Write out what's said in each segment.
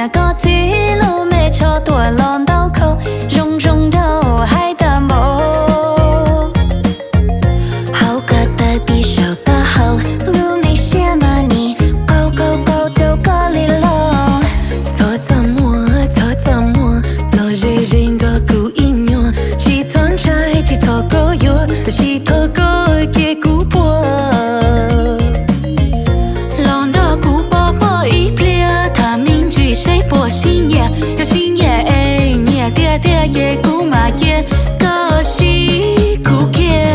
nhà có tí lô mẹ cho tuổi lon đau khổ rung rung đầu hai tầm bộ好个的地手的好，路没些嘛你，高高高就高里喽。错怎么，老人人的故意鸟，起床菜起错个药，的起头个给古婆。浪的古婆婆一撇，他名句谁不新耶？有新耶哎，你爹爹也古嘛耶，个西古耶。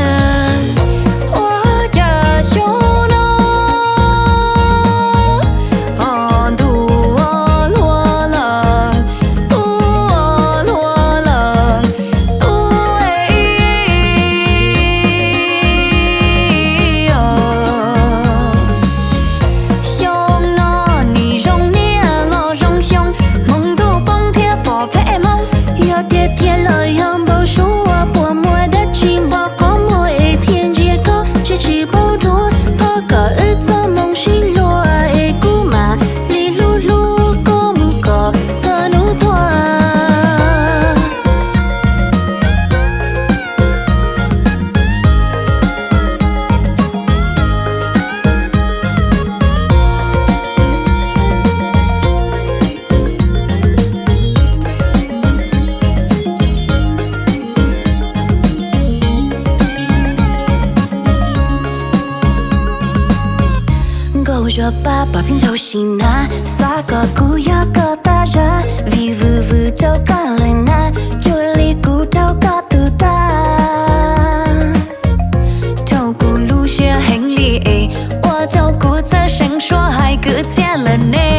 我爸爸平头西那，撒个古呀个大家，vì vừa vừa trâu cả lời na, cho li cú trâu cả từ ta. trâu cú lu xia hành li，我照顾这生说还个家了呢。